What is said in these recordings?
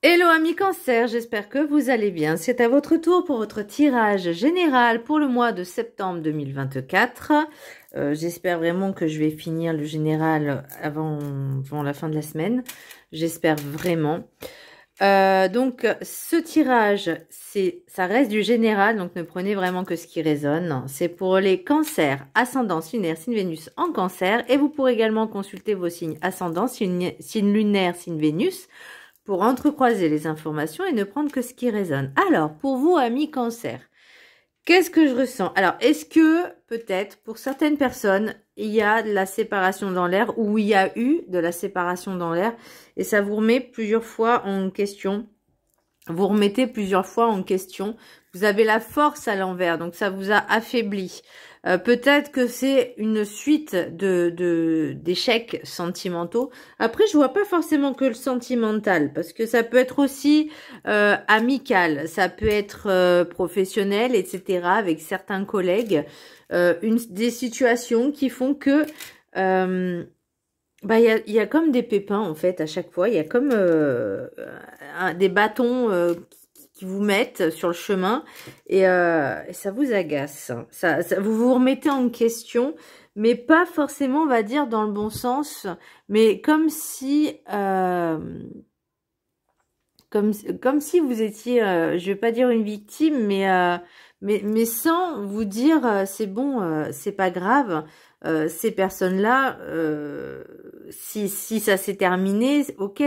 Hello amis cancer, j'espère que vous allez bien. C'est à votre tour pour votre tirage général pour le mois de septembre 2024. J'espère vraiment que je vais finir le général avant la fin de la semaine. J'espère vraiment. Donc ce tirage, ça reste du général, donc ne prenez vraiment que ce qui résonne. C'est pour les cancers, ascendant, signe lunaire, signe Vénus en cancer. Et vous pourrez également consulter vos signes ascendant, signe lunaire, signe Vénus, pour entrecroiser les informations et ne prendre que ce qui résonne. Alors, pour vous, amis cancer, qu'est-ce que je ressens? Alors, est-ce que, peut-être, pour certaines personnes, il y a de la séparation dans l'air, ou il y a eu de la séparation dans l'air, et ça vous remet plusieurs fois en question. Vous remettez plusieurs fois en question. Vous avez la force à l'envers, donc ça vous a affaibli. Peut-être que c'est une suite d'échecs sentimentaux. Après, je vois pas forcément que le sentimental, parce que ça peut être aussi amical, ça peut être professionnel, etc., avec certains collègues. Des situations qui font que bah, il y a comme des pépins, en fait, à chaque fois. Il y a comme des bâtons qui vous mettent sur le chemin et ça vous agace. Vous vous remettez en question, mais pas forcément, on va dire, dans le bon sens, mais comme si... comme si vous étiez, je vais pas dire une victime, mais sans vous dire c'est bon, c'est pas grave. Ces personnes-là, si ça s'est terminé, ok,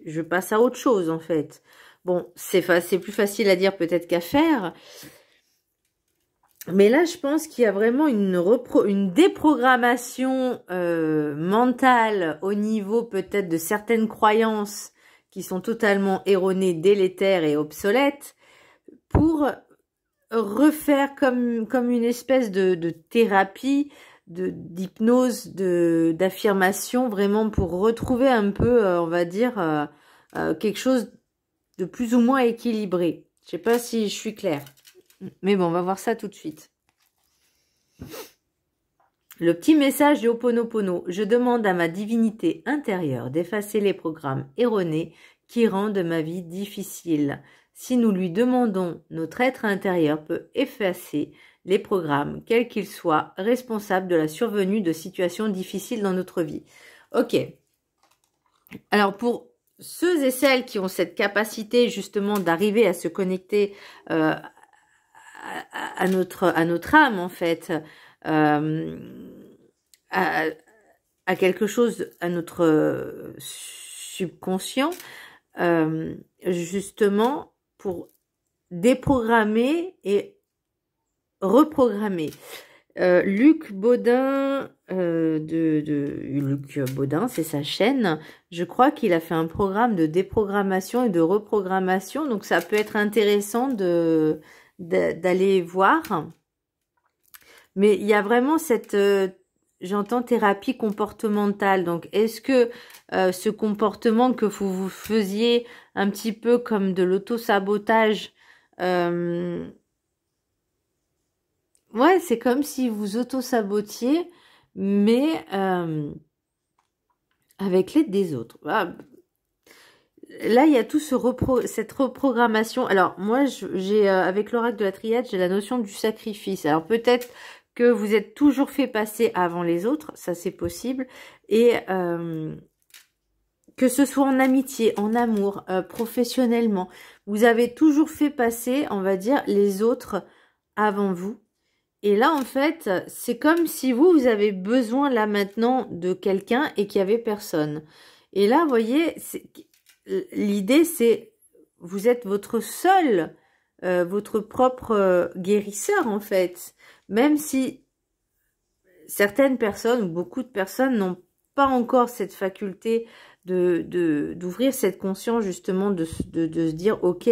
je passe à autre chose en fait. Bon, c'est plus facile à dire peut-être qu'à faire. Mais là, je pense qu'il y a vraiment une déprogrammation mentale au niveau peut-être de certaines croyances qui sont totalement erronées, délétères et obsolètes, pour refaire comme une espèce de thérapie, d'hypnose, d'affirmation, vraiment pour retrouver un peu, on va dire, quelque chose de plus ou moins équilibré. Je sais pas si je suis claire. Mais bon, on va voir ça tout de suite. Le petit message de Ho'oponopono. Je demande à ma divinité intérieure d'effacer les programmes erronés qui rendent ma vie difficile. Si nous lui demandons, notre être intérieur peut effacer les programmes, quels qu'ils soient, responsables de la survenue de situations difficiles dans notre vie. Ok. Alors pour ceux et celles qui ont cette capacité justement d'arriver à se connecter à notre âme en fait, à quelque chose, à notre subconscient, justement pour déprogrammer et reprogrammer. Luc Baudin, Luc Baudin, c'est sa chaîne. Je crois qu'il a fait un programme de déprogrammation et de reprogrammation, donc ça peut être intéressant d'aller voir. Mais il y a vraiment cette, j'entends thérapie comportementale. Donc, est-ce que ce comportement que vous faisiez un petit peu comme de l'auto-sabotage, ouais, c'est comme si vous auto-sabotiez, mais avec l'aide des autres. Ah, là, il y a tout cette reprogrammation. Alors, moi, j'ai avec l'oracle de la triade, j'ai la notion du sacrifice. Alors, peut-être que vous êtes toujours fait passer avant les autres, ça c'est possible. Et que ce soit en amitié, en amour, professionnellement, vous avez toujours fait passer, on va dire, les autres avant vous. Et là, en fait, c'est comme si vous avez besoin, là, maintenant, de quelqu'un et qu'il n'y avait personne. Et là, vous voyez, l'idée, c'est, vous êtes votre seul, votre propre guérisseur, en fait. Même si certaines personnes, ou beaucoup de personnes, n'ont pas encore cette faculté d'ouvrir cette conscience, justement, de se dire, ok,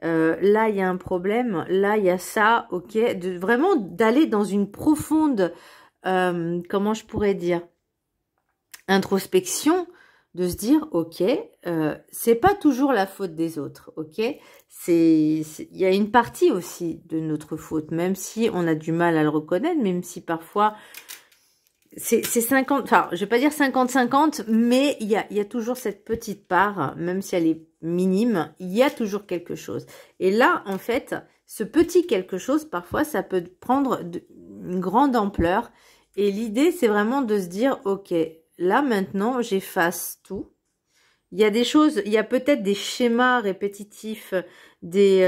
là, il y a un problème, là, il y a ça, ok, vraiment d'aller dans une profonde, comment je pourrais dire, introspection, de se dire, ok, c'est pas toujours la faute des autres, ok, il y a une partie aussi de notre faute, même si on a du mal à le reconnaître, même si parfois c'est 50, enfin, je vais pas dire 50-50, mais il y a toujours cette petite part, même si elle est minime, il y a toujours quelque chose. Et là, en fait, ce petit quelque chose, parfois, ça peut prendre une grande ampleur. Et l'idée, c'est vraiment de se dire, ok, là, maintenant, j'efface tout. Il y a des choses, il y a peut-être des schémas répétitifs, des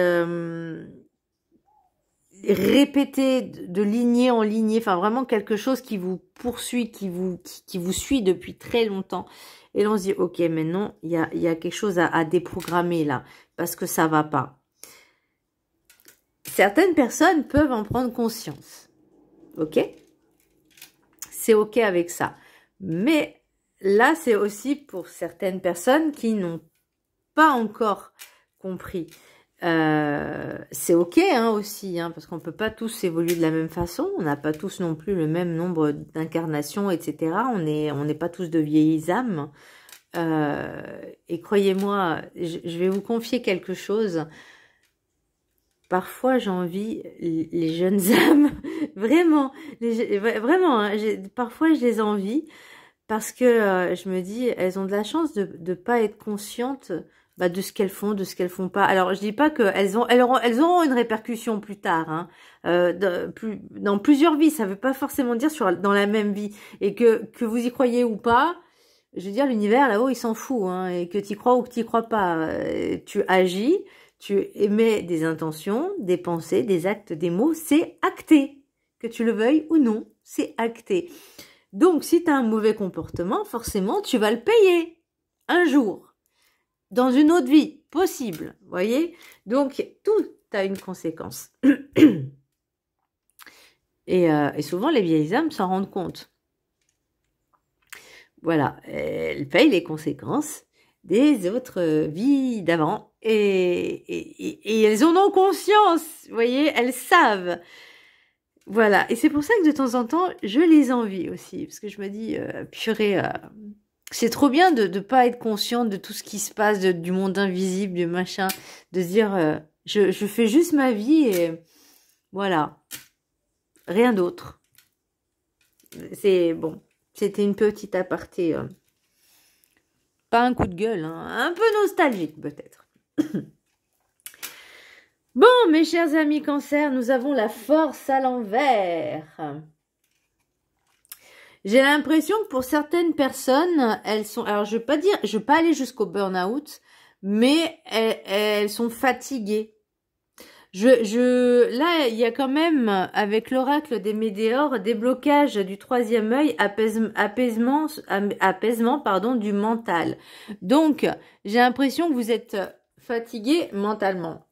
répétés de lignée en lignée, enfin vraiment quelque chose qui vous poursuit, qui vous suit depuis très longtemps. Et là, on se dit, ok, maintenant, il y a quelque chose à déprogrammer là, parce que ça va pas. Certaines personnes peuvent en prendre conscience, ok? C'est ok avec ça. Mais là, c'est aussi pour certaines personnes qui n'ont pas encore compris. C'est ok hein, aussi, hein, parce qu'on peut pas tous évoluer de la même façon, on n'a pas tous non plus le même nombre d'incarnations, etc. On n'est pas tous de vieilles âmes. Et croyez-moi, je vais vous confier quelque chose. Parfois, j'envie les jeunes âmes, vraiment, vraiment. Hein, parfois, je les envie parce que je me dis, elles ont de la chance de pas être conscientes de ce qu'elles font, de ce qu'elles font pas. Alors, je dis pas qu'elles auront une répercussion plus tard, hein, dans plusieurs vies. Ça veut pas forcément dire dans la même vie. Et que vous y croyez ou pas, je veux dire, l'univers là-haut, il s'en fout, hein, et que tu y crois ou que tu y crois pas, tu agis, tu émets des intentions, des pensées, des actes, des mots, c'est acté. Que tu le veuilles ou non, c'est acté. Donc, si tu as un mauvais comportement, forcément, tu vas le payer un jour, dans une autre vie, possible, voyez. Donc, tout a une conséquence. Et souvent, les vieilles âmes s'en rendent compte. Voilà, elles payent les conséquences des autres vies d'avant. Et elles en ont conscience, vous voyez, elles savent. Voilà, et c'est pour ça que de temps en temps, je les envie aussi, parce que je me dis, purée, c'est trop bien de ne pas être consciente de tout ce qui se passe, du monde invisible, du machin, de se dire, je fais juste ma vie et voilà, rien d'autre. C'est bon, c'était une petite aparté, pas un coup de gueule, hein, un peu nostalgique peut-être. Bon, mes chers amis Cancer, nous avons la force à l'envers. J'ai l'impression que pour certaines personnes, elles sont... Alors, je vais pas aller jusqu'au burn-out, mais elles sont fatiguées. Là, il y a quand même, avec l'oracle des météores, déblocage du troisième œil, apaisement, pardon, du mental. Donc, j'ai l'impression que vous êtes fatigué mentalement.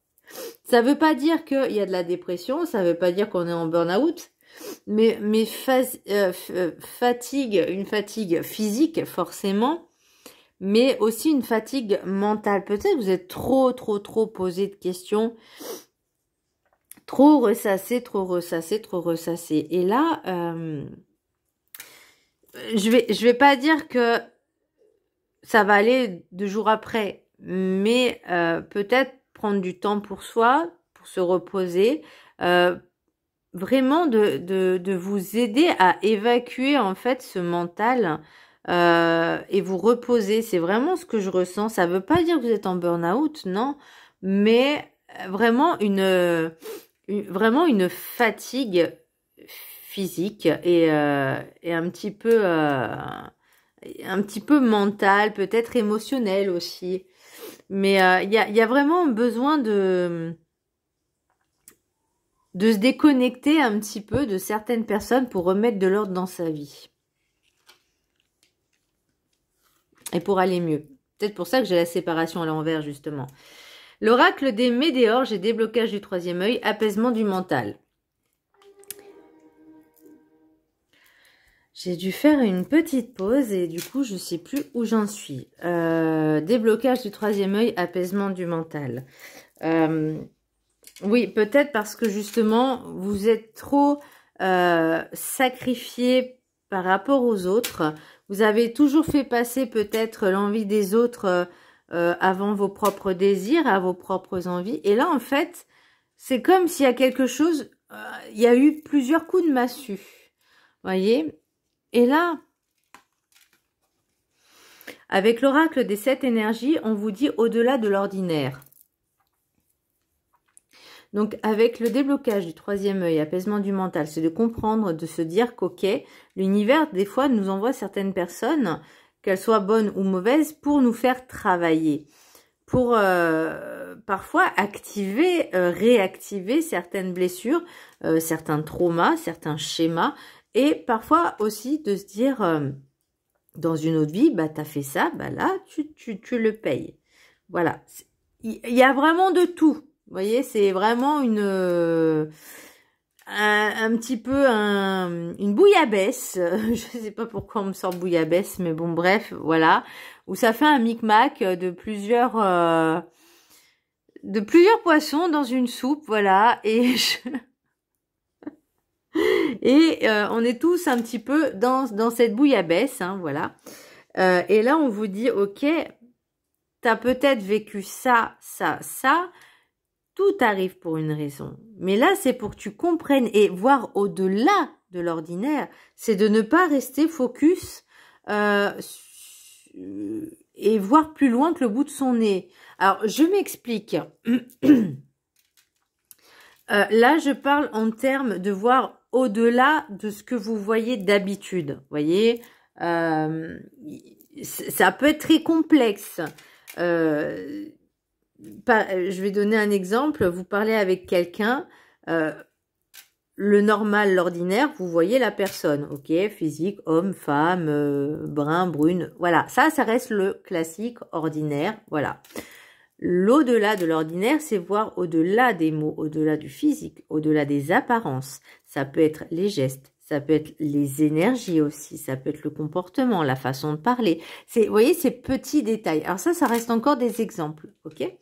Ça veut pas dire qu'il y a de la dépression, ça veut pas dire qu'on est en burn-out, mais fatigue, une fatigue physique forcément, mais aussi une fatigue mentale. Peut-être que vous êtes trop posé de questions, trop ressassé. Et là, je vais pas dire que ça va aller 2 jours après, mais peut-être prendre du temps pour soi, pour se reposer, vraiment de vous aider à évacuer en fait ce mental et vous reposer. C'est vraiment ce que je ressens. Ça veut pas dire que vous êtes en burn-out, non, mais vraiment une fatigue physique et un petit peu mentale, peut-être émotionnelle aussi. Mais il y a vraiment besoin de se déconnecter un petit peu de certaines personnes pour remettre de l'ordre dans sa vie. Et pour aller mieux. Peut-être pour ça que j'ai la séparation à l'envers, justement. L'oracle des météores, j'ai déblocage du troisième œil, apaisement du mental. J'ai dû faire une petite pause et du coup, je sais plus où j'en suis. Déblocage du troisième œil, apaisement du mental. Oui, peut-être parce que justement, vous êtes trop sacrifié par rapport aux autres. Vous avez toujours fait passer peut-être l'envie des autres avant vos propres désirs, à vos propres envies. Et là, en fait, c'est comme s'il y a quelque chose, il y a eu plusieurs coups de massue. Voyez ? Et là, avec l'oracle des 7 énergies, on vous dit au-delà de l'ordinaire. Donc, avec le déblocage du 3e œil, apaisement du mental, c'est de comprendre, de se dire qu'ok, l'univers, des fois, nous envoie certaines personnes, qu'elles soient bonnes ou mauvaises, pour nous faire travailler. Pour parfois activer, réactiver certaines blessures, certains traumas, certains schémas. Et parfois aussi de se dire, dans une autre vie, bah, tu as fait ça, bah là, tu le payes. Voilà. Il y a vraiment de tout. Vous voyez, c'est vraiment un petit peu une bouillabaisse. Je sais pas pourquoi on me sort bouillabaisse, mais bon, bref, voilà. Où ça fait un micmac de plusieurs poissons dans une soupe, voilà. Et on est tous un petit peu dans cette bouillabaisse, hein, voilà. Et là, on vous dit, ok, t'as peut-être vécu ça, ça, ça. Tout arrive pour une raison. Mais là, c'est pour que tu comprennes et voir au-delà de l'ordinaire. C'est de ne pas rester focus et voir plus loin que le bout de son nez. Alors, je m'explique. Là, je parle en termes de voir au-delà de ce que vous voyez d'habitude. Vous voyez, ça peut être très complexe. Je vais donner un exemple. Vous parlez avec quelqu'un, le normal, l'ordinaire, vous voyez la personne, ok, physique, homme, femme, brun, brune, voilà. Ça reste le classique ordinaire, voilà. L'au-delà de l'ordinaire, c'est voir au-delà des mots, au-delà du physique, au-delà des apparences. Ça peut être les gestes, ça peut être les énergies aussi, ça peut être le comportement, la façon de parler. Vous voyez, ces petits détails. Alors ça reste encore des exemples, ok.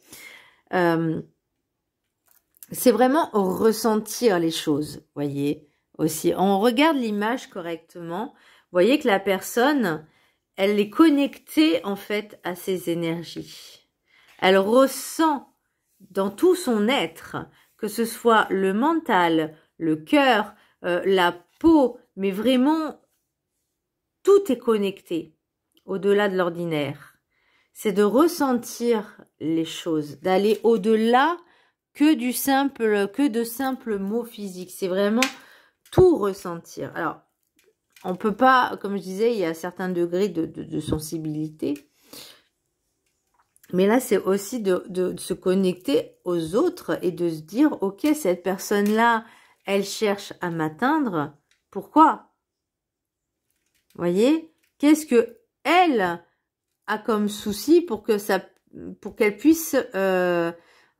C'est vraiment ressentir les choses, voyez, aussi. On regarde l'image correctement, vous voyez que la personne, elle est connectée, en fait, à ses énergies. Elle ressent dans tout son être, que ce soit le mental, le cœur, la peau, mais vraiment, tout est connecté au-delà de l'ordinaire. C'est de ressentir les choses, d'aller au-delà que de simples mots physiques. C'est vraiment tout ressentir. Alors, on peut pas, comme je disais, il y a certains degrés de sensibilité. Mais là, c'est aussi de se connecter aux autres et de se dire, ok, cette personne-là, elle cherche à m'atteindre. Pourquoi? Voyez? Qu'est-ce que elle a comme souci pour qu'elle puisse,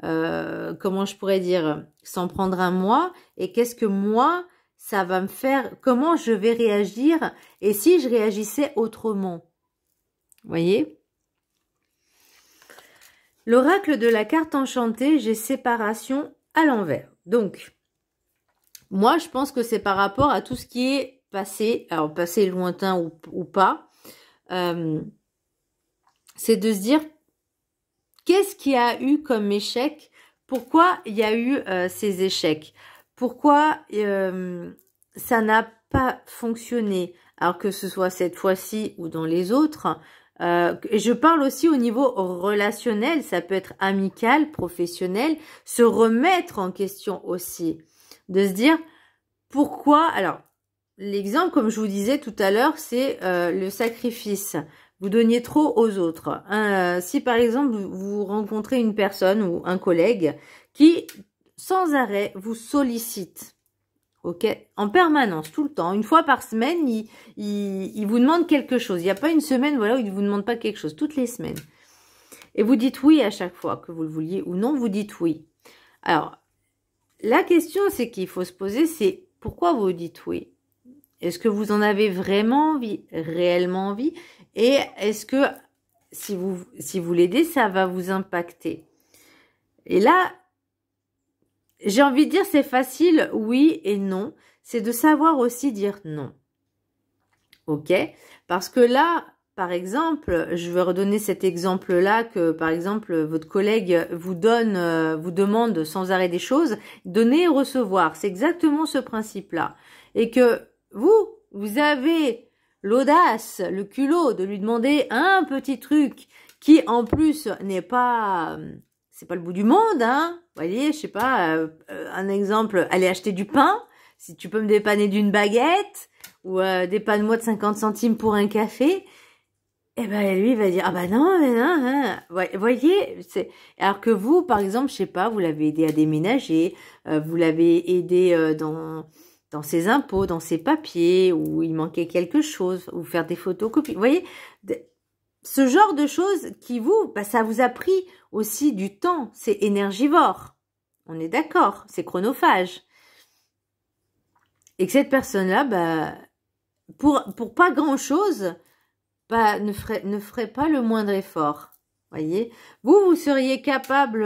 comment je pourrais dire, s'en prendre à moi? Et qu'est-ce que moi, ça va me faire, comment je vais réagir? Et si je réagissais autrement? Voyez? L'oracle de la carte enchantée, j'ai séparation à l'envers. Donc, moi, je pense que c'est par rapport à tout ce qui est passé, alors passé lointain ou pas, c'est de se dire, qu'est-ce qu'il y a eu comme échec? Pourquoi il y a eu ces échecs? Pourquoi ça n'a pas fonctionné? Alors que ce soit cette fois-ci ou dans les autres. Je parle aussi au niveau relationnel, ça peut être amical, professionnel, se remettre en question aussi, de se dire pourquoi. Alors, l'exemple, comme je vous disais tout à l'heure, c'est le sacrifice. Vous donniez trop aux autres. Si par exemple, vous rencontrez une personne ou un collègue qui, sans arrêt, vous sollicite, ok, en permanence, tout le temps, une fois par semaine, il vous demande quelque chose. Il n'y a pas une semaine, voilà, où il ne vous demande pas quelque chose, toutes les semaines. Et vous dites oui à chaque fois, que vous le vouliez ou non, vous dites oui. Alors, la question, c'est qu'il faut se poser, c'est pourquoi vous dites oui? Est-ce que vous en avez vraiment envie, réellement envie? Et est-ce que, si vous l'aidez, ça va vous impacter? Et là, j'ai envie de dire c'est facile, oui et non. C'est de savoir aussi dire non. Ok? Parce que là, par exemple, je vais redonner cet exemple-là que, par exemple, votre collègue vous demande sans arrêt des choses. Donner et recevoir, c'est exactement ce principe-là. Et que vous avez l'audace, le culot de lui demander un petit truc qui en plus n'est pas, c'est pas le bout du monde, hein. Vous voyez, je sais pas, un exemple, aller acheter du pain, si tu peux me dépanner d'une baguette, ou dépanne-moi de 50 centimes pour un café, eh ben lui il va dire ah bah non mais non, hein. Voyez, c'est alors que vous par exemple, je sais pas, vous l'avez aidé à déménager, vous l'avez aidé dans ses impôts, dans ses papiers, ou il manquait quelque chose, ou faire des photocopies. Vous voyez, ce genre de choses qui vous, bah, ça vous a pris aussi du temps, c'est énergivore. On est d'accord, c'est chronophage. Et que cette personne-là, bah, pour pas grand-chose, bah, ne ferait pas le moindre effort. Voyez, vous seriez capable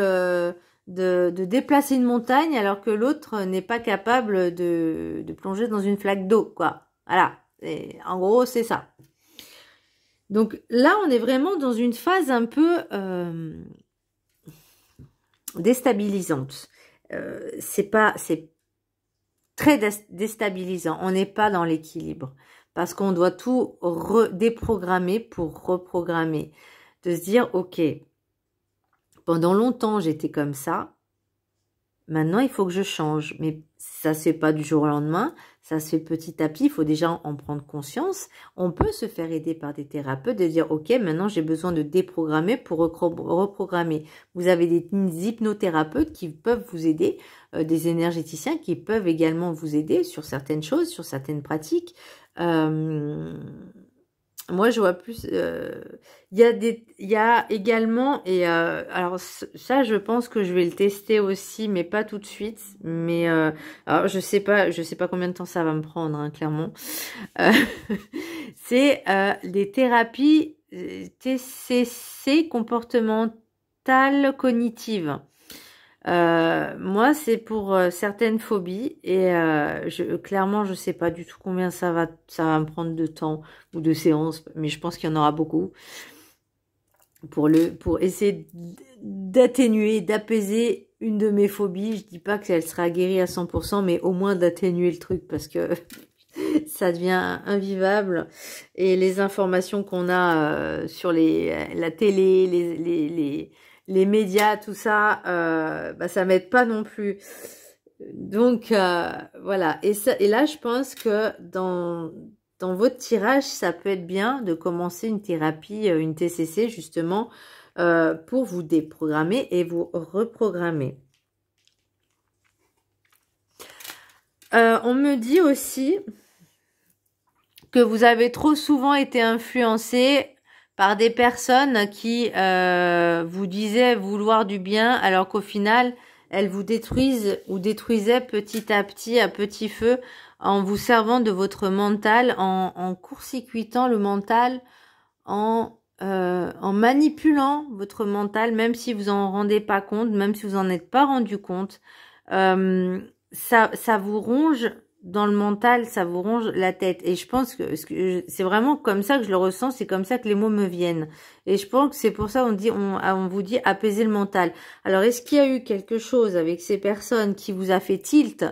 de déplacer une montagne alors que l'autre n'est pas capable de plonger dans une flaque d'eau, quoi. Voilà, et en gros, c'est ça. Donc là, on est vraiment dans une phase un peu déstabilisante. C'est très déstabilisant. On n'est pas dans l'équilibre. Parce qu'on doit tout déprogrammer pour reprogrammer. De se dire, ok, pendant longtemps j'étais comme ça, maintenant il faut que je change. Mais ça se fait pas du jour au lendemain, ça se fait petit à petit, il faut déjà en prendre conscience. On peut se faire aider par des thérapeutes, de dire, ok, maintenant j'ai besoin de déprogrammer pour reprogrammer. Vous avez des hypnothérapeutes qui peuvent vous aider, des énergéticiens qui peuvent également vous aider sur certaines choses, sur certaines pratiques. Moi, je vois plus. Il y a également, et alors ça, je pense que je vais le tester aussi, mais pas tout de suite. Mais alors je sais pas combien de temps ça va me prendre, hein, clairement. C'est des thérapies TCC comportementales cognitives. Moi, c'est pour certaines phobies et clairement, je sais pas du tout combien ça va me prendre de temps ou de séances, mais je pense qu'il y en aura beaucoup pour essayer d'atténuer, d'apaiser une de mes phobies. Je dis pas qu'elle sera guérie à 100%, mais au moins d'atténuer le truc parce que ça devient invivable et les informations qu'on a sur la télé, les médias, tout ça, bah, ça m'aide pas non plus. Donc, voilà. Et là, je pense que dans votre tirage, ça peut être bien de commencer une thérapie, une TCC, justement, pour vous déprogrammer et vous reprogrammer. On me dit aussi que vous avez trop souvent été influencé par des personnes qui vous disaient vouloir du bien, alors qu'au final, elles vous détruisent ou détruisaient petit à petit, à petit feu, en vous servant de votre mental, en court-circuitant le mental, en manipulant votre mental, même si vous en rendez pas compte, même si vous en êtes pas rendu compte. Ça vous ronge dans le mental, ça vous ronge la tête. Et je pense que c'est vraiment comme ça que je le ressens, c'est comme ça que les mots me viennent. Et je pense que c'est pour ça on vous dit apaiser le mental. Alors, est-ce qu'il y a eu quelque chose avec ces personnes qui vous a fait tilt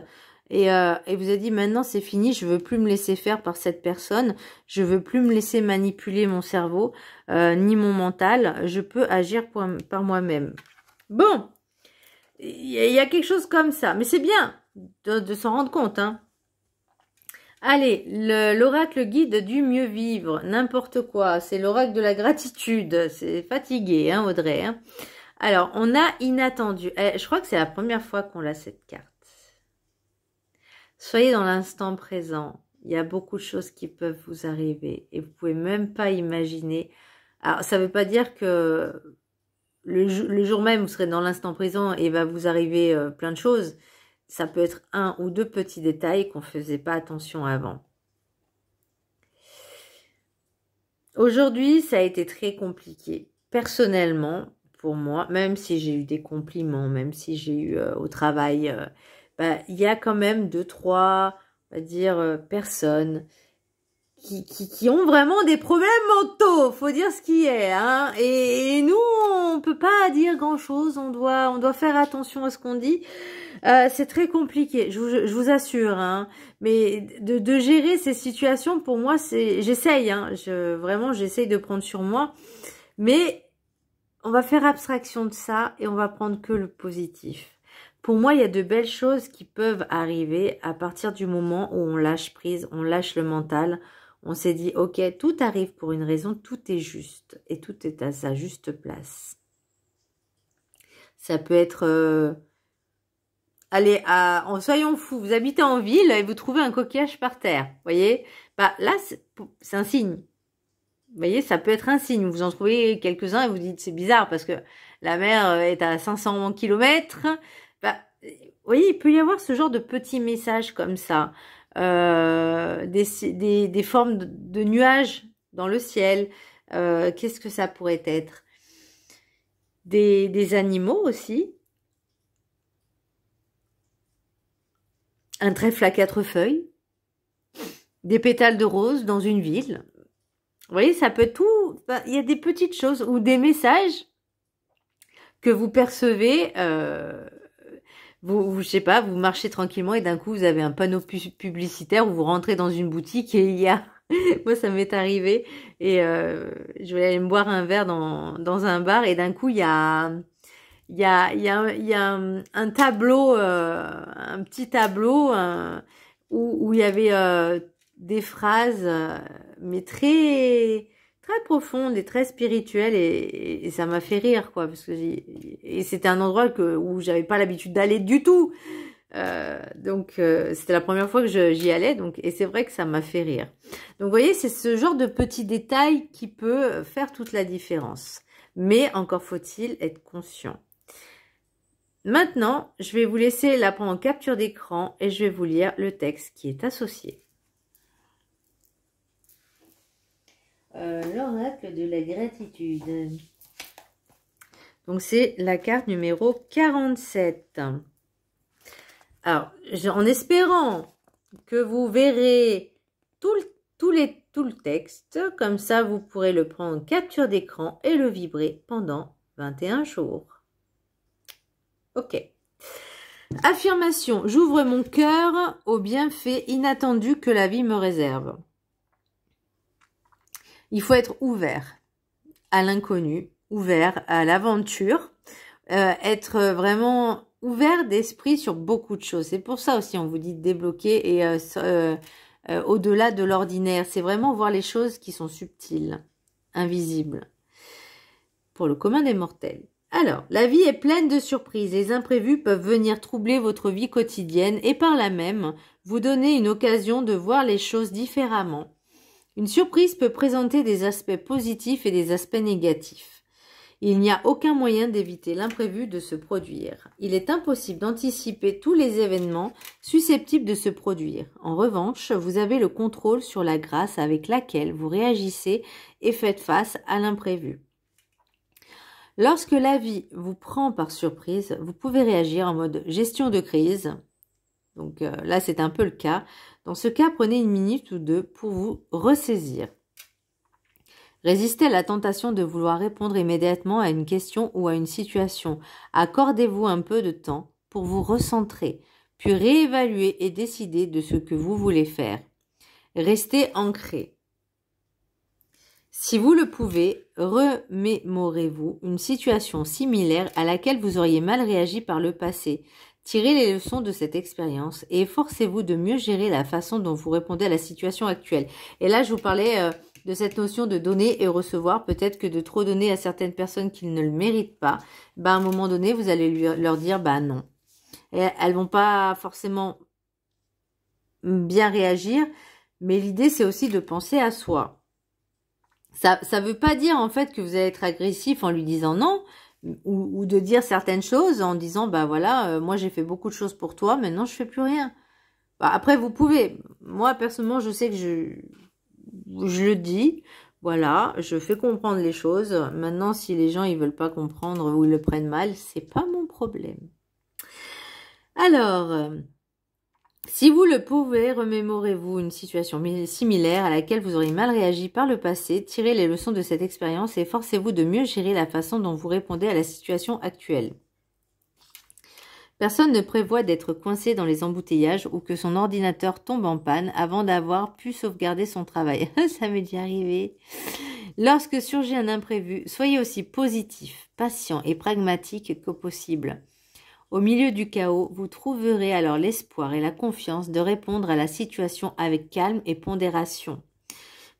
et vous a dit maintenant c'est fini, je veux plus me laisser faire par cette personne, je veux plus me laisser manipuler mon cerveau, ni mon mental, je peux agir par moi-même. Bon, il y a quelque chose comme ça, mais c'est bien de s'en rendre compte, hein. Allez, l'oracle guide du mieux vivre, n'importe quoi, c'est l'oracle de la gratitude, c'est fatigué, hein, Audrey, hein. Alors, on a inattendu, je crois que c'est la première fois qu'on a cette carte. Soyez dans l'instant présent, il y a beaucoup de choses qui peuvent vous arriver et vous pouvez même pas imaginer. Alors, ça veut pas dire que le jour même vous serez dans l'instant présent et va vous arriver plein de choses. Ça peut être un ou deux petits détails qu'on ne faisait pas attention avant. Aujourd'hui, ça a été très compliqué. Personnellement, pour moi, même si j'ai eu des compliments, même si j'ai eu au travail, bah, il y a quand même 2, 3, on va dire, personnes qui ont vraiment des problèmes mentaux, faut dire ce qui est, hein. Et nous, on peut pas dire grand-chose, on doit faire attention à ce qu'on dit. C'est très compliqué, je vous assure, hein. Mais de gérer ces situations, pour moi, j'essaye, hein. Vraiment, j'essaye de prendre sur moi. Mais on va faire abstraction de ça et on va prendre que le positif. Pour moi, il y a de belles choses qui peuvent arriver à partir du moment où on lâche prise, on lâche le mental. On s'est dit, ok, tout arrive pour une raison, tout est juste et tout est à sa juste place. Ça peut être... allez, soyons fous, vous habitez en ville et vous trouvez un coquillage par terre, voyez? Bah, là, c'est un signe. Vous voyez, ça peut être un signe. Vous en trouvez quelques-uns et vous dites, c'est bizarre parce que la mer est à 500 km. Bah, vous voyez, il peut y avoir ce genre de petits messages comme ça. Des formes de nuages dans le ciel. Qu'est-ce que ça pourrait être? Des animaux aussi. Un trèfle à 4 feuilles. Des pétales de rose dans une ville. Vous voyez, ça peut tout... Il y a des petites choses ou des messages que vous percevez... je sais pas, vous marchez tranquillement et d'un coup, vous avez un panneau publicitaire où vous rentrez dans une boutique et il y a... Moi, ça m'est arrivé et je voulais aller me boire un verre dans un bar et d'un coup, il y a un tableau, un petit tableau où il y avait des phrases, mais très profondes et très spirituelles et ça m'a fait rire, quoi, parce que c'était un endroit où j'avais pas l'habitude d'aller du tout. Donc c'était la première fois que j'y allais, donc, et c'est vrai que ça m'a fait rire. Donc vous voyez, c'est ce genre de petits détails qui peut faire toute la différence. Mais encore faut-il être conscient. Maintenant, je vais vous laisser la prendre en capture d'écran et je vais vous lire le texte qui est associé. L'oracle de la gratitude. Donc c'est la carte numéro 47. Alors, en espérant que vous verrez tout le texte, comme ça vous pourrez le prendre en capture d'écran et le vibrer pendant 21 jours. Ok. Affirmation. J'ouvre mon cœur aux bienfaits inattendus que la vie me réserve. Il faut être ouvert à l'inconnu, ouvert à l'aventure, être vraiment ouvert d'esprit sur beaucoup de choses. C'est pour ça aussi on vous dit de débloquer et au-delà de l'ordinaire. C'est vraiment voir les choses qui sont subtiles, invisibles, pour le commun des mortels. Alors, la vie est pleine de surprises. Les imprévus peuvent venir troubler votre vie quotidienne et par là même vous donner une occasion de voir les choses différemment. Une surprise peut présenter des aspects positifs et des aspects négatifs. Il n'y a aucun moyen d'éviter l'imprévu de se produire. Il est impossible d'anticiper tous les événements susceptibles de se produire. En revanche, vous avez le contrôle sur la grâce avec laquelle vous réagissez et faites face à l'imprévu. Lorsque la vie vous prend par surprise, vous pouvez réagir en mode gestion de crise. Donc là, c'est un peu le cas. Dans ce cas, prenez une minute ou deux pour vous ressaisir. Résistez à la tentation de vouloir répondre immédiatement à une question ou à une situation. Accordez-vous un peu de temps pour vous recentrer, puis réévaluer et décider de ce que vous voulez faire. Restez ancré. Si vous le pouvez, remémorez-vous une situation similaire à laquelle vous auriez mal réagi par le passé. Tirez les leçons de cette expérience et efforcez-vous de mieux gérer la façon dont vous répondez à la situation actuelle. Et là, je vous parlais de cette notion de donner et recevoir. Peut-être que de trop donner à certaines personnes qui ne le méritent pas, à un moment donné, vous allez leur dire non. Et elles vont pas forcément bien réagir, mais l'idée, c'est aussi de penser à soi. Ça veut pas dire en fait que vous allez être agressif en lui disant non, ou de dire certaines choses en disant voilà, moi j'ai fait beaucoup de choses pour toi, maintenant je fais plus rien. Après vous pouvez, moi personnellement je sais que je le dis, voilà, je fais comprendre les choses. Maintenant si les gens ils veulent pas comprendre ou ils le prennent mal, c'est pas mon problème. Alors Si vous le pouvez, remémorez-vous une situation similaire à laquelle vous auriez mal réagi par le passé, tirez les leçons de cette expérience et forcez-vous de mieux gérer la façon dont vous répondez à la situation actuelle. Personne ne prévoit d'être coincé dans les embouteillages ou que son ordinateur tombe en panne avant d'avoir pu sauvegarder son travail. Ça m'est déjà arrivé. Lorsque surgit un imprévu, soyez aussi positif, patient et pragmatique que possible. Au milieu du chaos, vous trouverez alors l'espoir et la confiance de répondre à la situation avec calme et pondération.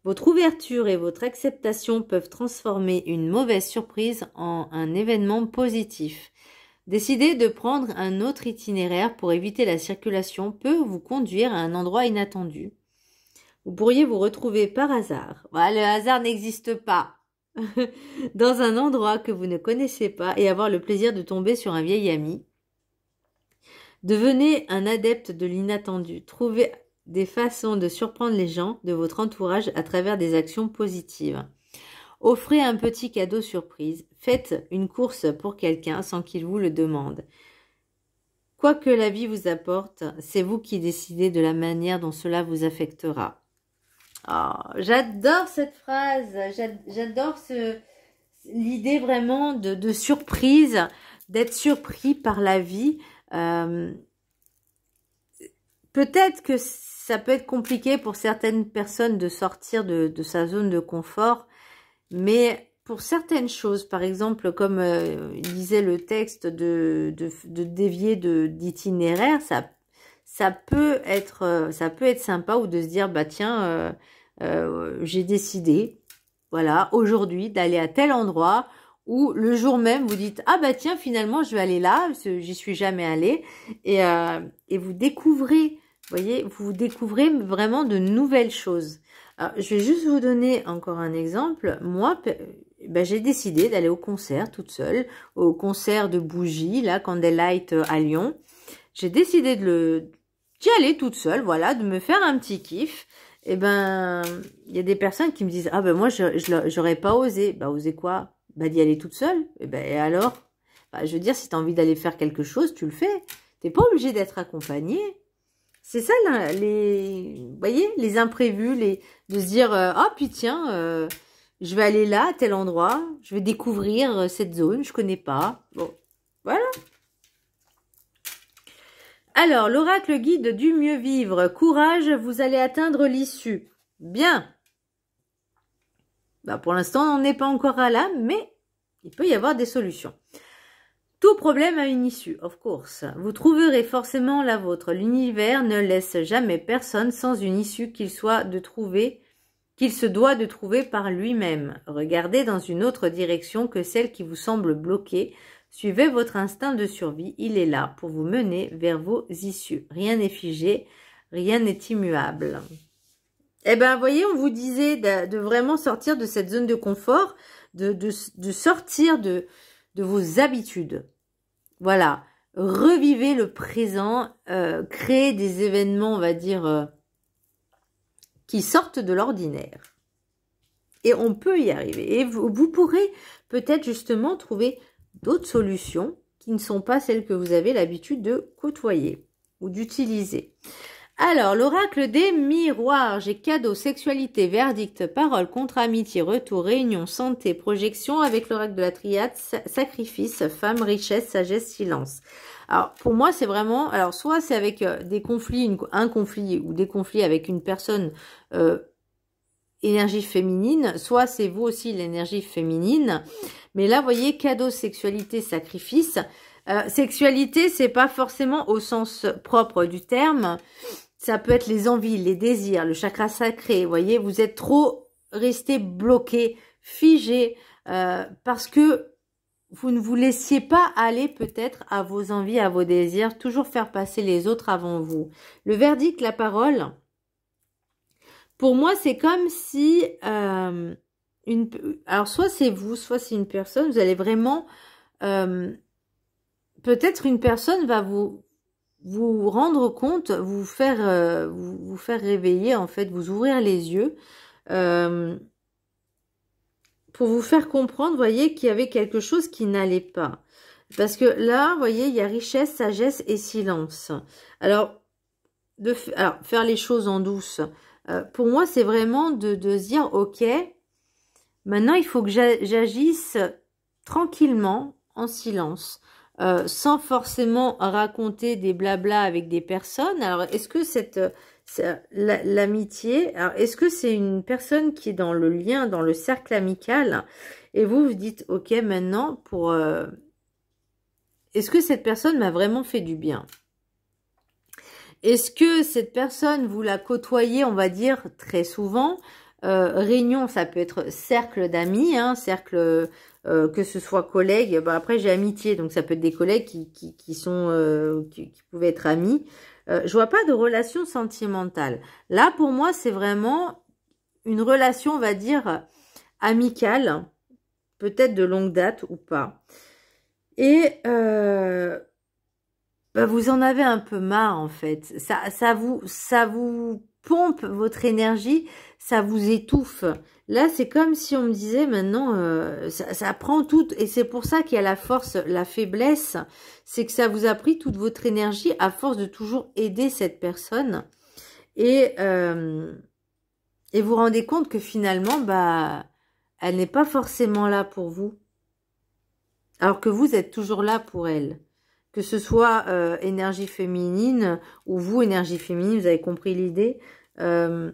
Votre ouverture et votre acceptation peuvent transformer une mauvaise surprise en un événement positif. Décider de prendre un autre itinéraire pour éviter la circulation peut vous conduire à un endroit inattendu. Vous pourriez vous retrouver par hasard. Le hasard n'existe pas. Dans un endroit que vous ne connaissez pas et avoir le plaisir de tomber sur un vieil ami. Devenez un adepte de l'inattendu. Trouvez des façons de surprendre les gens de votre entourage à travers des actions positives. Offrez un petit cadeau surprise. Faites une course pour quelqu'un sans qu'il vous le demande. Quoi que la vie vous apporte, c'est vous qui décidez de la manière dont cela vous affectera. Oh, j'adore cette phrase. J'adore l'idée vraiment de surprise, d'être surpris par la vie. Peut-être que ça peut être compliqué pour certaines personnes de sortir de sa zone de confort, mais pour certaines choses, par exemple, comme disait le texte de dévier d'itinéraire, ça peut être sympa, ou de se dire bah tiens, j'ai décidé, voilà, aujourd'hui d'aller à tel endroit. Ou le jour même, vous dites, ah bah tiens, finalement, je vais aller là, parce que j'y suis jamais allée. Et vous découvrez, voyez, vous découvrez vraiment de nouvelles choses. Alors, je vais juste vous donner encore un exemple. Moi, j'ai décidé d'aller au concert toute seule, au concert de Bougie, là, Candlelight à Lyon. J'ai décidé d'y aller toute seule, voilà, de me faire un petit kiff. Et ben, il y a des personnes qui me disent, ah ben moi, j'aurais pas osé. Bah, oser quoi? Bah, d'y aller toute seule. Et alors, je veux dire, si tu as envie d'aller faire quelque chose, tu le fais. Tu n'es pas obligé d'être accompagné. C'est ça, vous voyez, les imprévus, de se dire, ah, puis tiens, je vais aller là, à tel endroit, je vais découvrir cette zone, je connais pas. Bon, voilà. Alors, l'oracle guide du mieux vivre. Courage, vous allez atteindre l'issue. Bien. Pour l'instant, on n'est pas encore à là, mais il peut y avoir des solutions. Tout problème a une issue, of course. Vous trouverez forcément la vôtre. L'univers ne laisse jamais personne sans une issue qu'il se doit de trouver par lui-même. Regardez dans une autre direction que celle qui vous semble bloquée. Suivez votre instinct de survie. Il est là pour vous mener vers vos issues. Rien n'est figé, rien n'est immuable. Eh ben, voyez, on vous disait de vraiment sortir de cette zone de confort, de sortir de vos habitudes. Voilà, revivez le présent, créez des événements, on va dire, qui sortent de l'ordinaire. Et on peut y arriver. Et vous pourrez peut-être justement trouver d'autres solutions qui ne sont pas celles que vous avez l'habitude de côtoyer ou d'utiliser. Alors, l'oracle des miroirs, j'ai cadeau, sexualité, verdict, parole, contre amitié, retour, réunion, santé, projection, avec l'oracle de la triade, sacrifice, femme, richesse, sagesse, silence. Alors, pour moi, c'est vraiment, alors soit c'est avec des conflits, un conflit ou des conflits avec une personne énergie féminine, soit c'est vous aussi l'énergie féminine. Mais là, vous voyez, cadeau, sexualité, sacrifice. Sexualité, c'est pas forcément au sens propre du terme. Ça peut être les envies, les désirs, le chakra sacré. Vous voyez, vous êtes trop resté bloqué, figé, parce que vous ne vous laissiez pas aller peut-être à vos envies, à vos désirs, toujours faire passer les autres avant vous. Le verdict, la parole, pour moi, c'est comme si alors soit c'est vous, soit c'est une personne, vous allez vraiment peut-être une personne va vous rendre compte, vous faire réveiller, en fait, vous ouvrir les yeux pour vous faire comprendre, vous voyez, qu'il y avait quelque chose qui n'allait pas. Parce que là, vous voyez, il y a richesse, sagesse et silence. Alors, alors, faire les choses en douce. Pour moi, c'est vraiment de se dire, ok, maintenant, il faut que j'agisse tranquillement, en silence, sans forcément raconter des blablas avec des personnes. Alors, est-ce que l'amitié, alors est-ce que c'est une personne qui est dans le lien, dans le cercle amical, et vous vous dites, ok, maintenant, est-ce que cette personne m'a vraiment fait du bien? Est-ce que cette personne, vous la côtoyez, on va dire, très souvent? Réunion, ça peut être cercle d'amis, hein, cercle, que ce soit collègues. Bah, après, j'ai amitié, donc ça peut être des collègues qui pouvaient être amis. Je vois pas de relation sentimentale. Là, pour moi, c'est vraiment une relation, on va dire, amicale, peut-être de longue date ou pas. Et bah, vous en avez un peu marre, en fait. Ça vous pompe votre énergie, ça vous étouffe. Là, c'est comme si on me disait maintenant, ça prend tout, et c'est pour ça qu'il y a la force, la faiblesse, c'est que ça vous a pris toute votre énergie à force de toujours aider cette personne, et vous rendez compte que finalement, bah, elle n'est pas forcément là pour vous, alors que vous êtes toujours là pour elle. Que ce soit énergie féminine ou vous, énergie féminine, vous avez compris l'idée. Je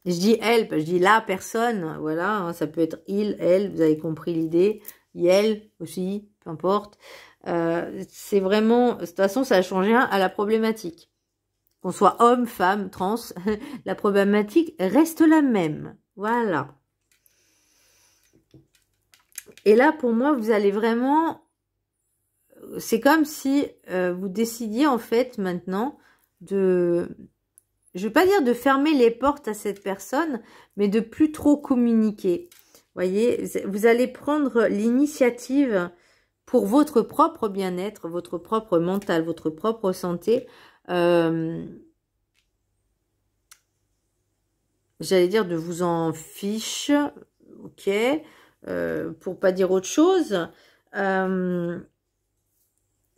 dis elle, je dis la personne, voilà, hein, ça peut être il, elle, vous avez compris l'idée. Elle aussi, peu importe. C'est vraiment, de toute façon, ça a changé rien à la problématique. Qu'on soit homme, femme, trans, la problématique reste la même. Voilà. Et là, pour moi, vous allez vraiment... C'est comme si vous décidiez en fait maintenant de... Je ne veux pas dire de fermer les portes à cette personne, mais de plus trop communiquer. Voyez, vous allez prendre l'initiative pour votre propre bien-être, votre propre mental, votre propre santé. J'allais dire de vous en fiche, ok, pour pas dire autre chose.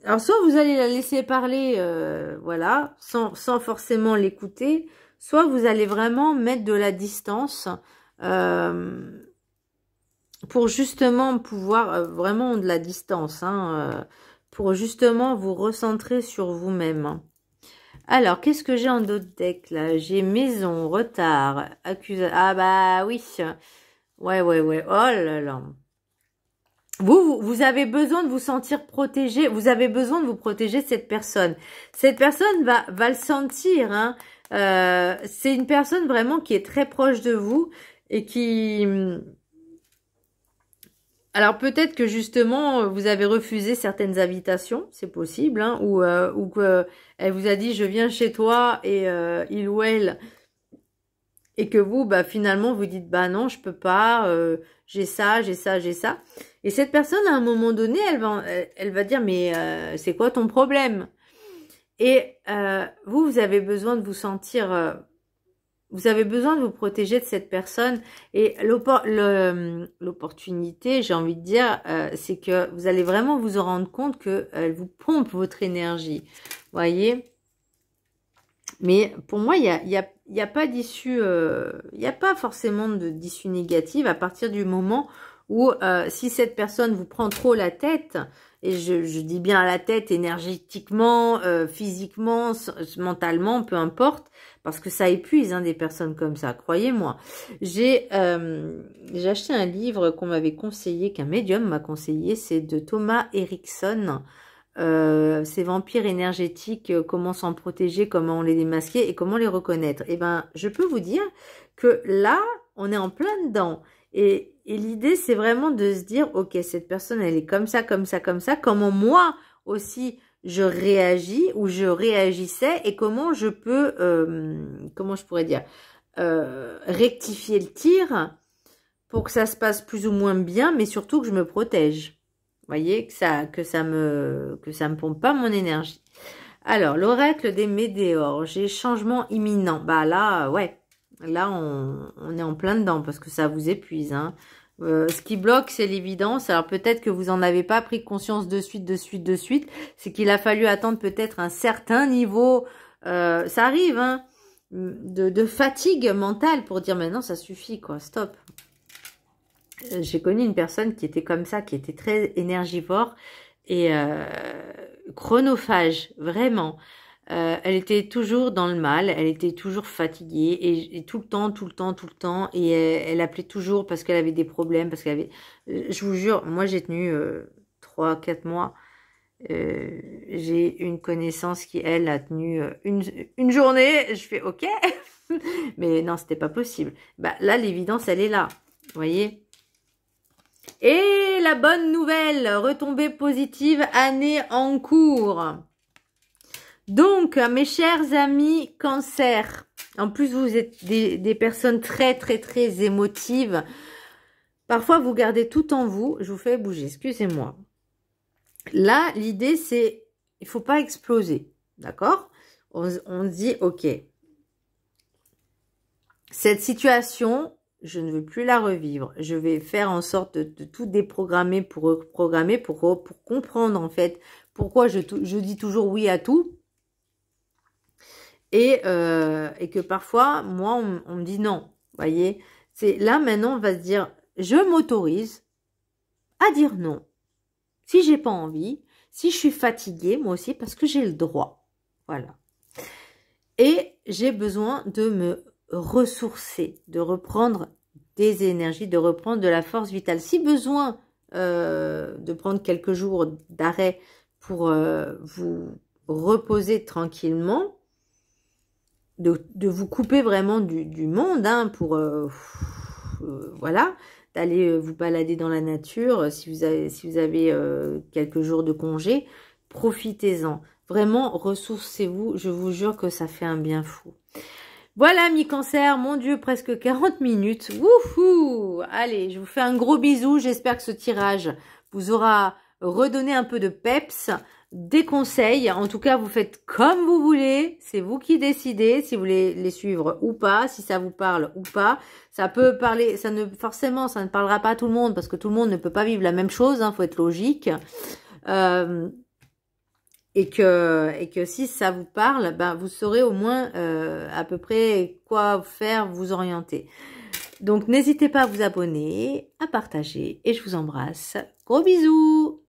Alors, soit vous allez la laisser parler, voilà, sans forcément l'écouter, soit vous allez vraiment mettre de la distance pour justement pouvoir, vraiment de la distance, hein, pour justement vous recentrer sur vous-même. Alors, qu'est-ce que j'ai en d'autres decks, là? J'ai maison, retard, accusation. Ah bah oui, ouais, oh là là. Vous avez besoin de vous sentir protégé, vous avez besoin de vous protéger de cette personne. Cette personne va le sentir, hein. C'est une personne vraiment qui est très proche de vous et qui... Alors peut-être que justement vous avez refusé certaines invitations, c'est possible, hein, ou que elle vous a dit je viens chez toi et il ou elle... Et que vous, bah, finalement, vous dites, bah non, je peux pas, j'ai ça. Et cette personne, à un moment donné, elle va dire, mais c'est quoi ton problème? Et vous avez besoin de vous sentir, vous avez besoin de vous protéger de cette personne. Et l'opportunité, j'ai envie de dire, c'est que vous allez vraiment vous en rendre compte qu'elle vous pompe votre énergie. Voyez? Mais pour moi, il y a pas d'issue, il n'y a pas forcément d'issue négative à partir du moment où si cette personne vous prend trop la tête, et je dis bien la tête énergétiquement, physiquement, mentalement, peu importe, parce que ça épuise, hein, des personnes comme ça, croyez-moi. J'ai acheté un livre qu'on m'avait conseillé, qu'un médium m'a conseillé, c'est de Thomas Erickson. Ces vampires énergétiques, comment s'en protéger, comment les démasquer et comment les reconnaître. Et ben, je peux vous dire que là, on est en plein dedans. Et l'idée, c'est vraiment de se dire, ok, cette personne, elle est comme ça. Comment moi aussi, je réagis ou je réagissais et comment je peux, comment je pourrais dire, rectifier le tir pour que ça se passe plus ou moins bien, mais surtout que je me protège. Voyez, que ça me pompe pas mon énergie. Alors, l'oracle des météores, j'ai changement imminent. Bah là, ouais, là on est en plein dedans parce que ça vous épuise, hein. Ce qui bloque, c'est l'évidence. Alors peut-être que vous en avez pas pris conscience de suite. C'est qu'il a fallu attendre peut-être un certain niveau Ça arrive, hein, de fatigue mentale pour dire maintenant ça suffit, quoi, stop. J'ai connu une personne qui était comme ça, qui était très énergivore et chronophage, vraiment. Elle était toujours dans le mal, elle était toujours fatiguée et tout le temps. Et elle appelait toujours parce qu'elle avait des problèmes, parce qu'elle avait... je vous jure, moi j'ai tenu 3-4 mois. J'ai une connaissance qui, elle, a tenu une journée. Je fais OK. Mais non, c'était pas possible. Bah, là, l'évidence, elle est là. Vous voyez? Et la bonne nouvelle, retombée positive, année en cours. Donc, mes chers amis Cancer, en plus vous êtes des personnes très émotives. Parfois vous gardez tout en vous. Je vous fais bouger, excusez-moi. Là, l'idée c'est, il faut pas exploser, d'accord? On dit ok. Cette situation, je ne veux plus la revivre. Je vais faire en sorte de tout déprogrammer pour reprogrammer, pour comprendre en fait pourquoi je dis toujours oui à tout. Et que parfois, moi, on me dit non. Vous voyez, c'est là maintenant, on va se dire, je m'autorise à dire non. Si j'ai pas envie, si je suis fatiguée, moi aussi, parce que j'ai le droit. Voilà. Et j'ai besoin de me ressourcer, de reprendre des énergies, de reprendre de la force vitale. Si besoin de prendre quelques jours d'arrêt pour vous reposer tranquillement, de vous couper vraiment du monde, hein, pour voilà, d'aller vous balader dans la nature. Si vous avez quelques jours de congé, profitez-en. Vraiment, ressourcez-vous. Je vous jure que ça fait un bien fou. Voilà, mi-cancer, mon Dieu, presque 40 minutes. Wouhou! Allez, je vous fais un gros bisou. J'espère que ce tirage vous aura redonné un peu de peps, des conseils. En tout cas, vous faites comme vous voulez. C'est vous qui décidez si vous voulez les suivre ou pas, si ça vous parle ou pas. Ça peut parler, forcément, ça ne parlera pas à tout le monde parce que tout le monde ne peut pas vivre la même chose. Faut être logique. Et que si ça vous parle, ben vous saurez au moins à peu près quoi faire, vous orienter. Donc n'hésitez pas à vous abonner, à partager et je vous embrasse. Gros bisous!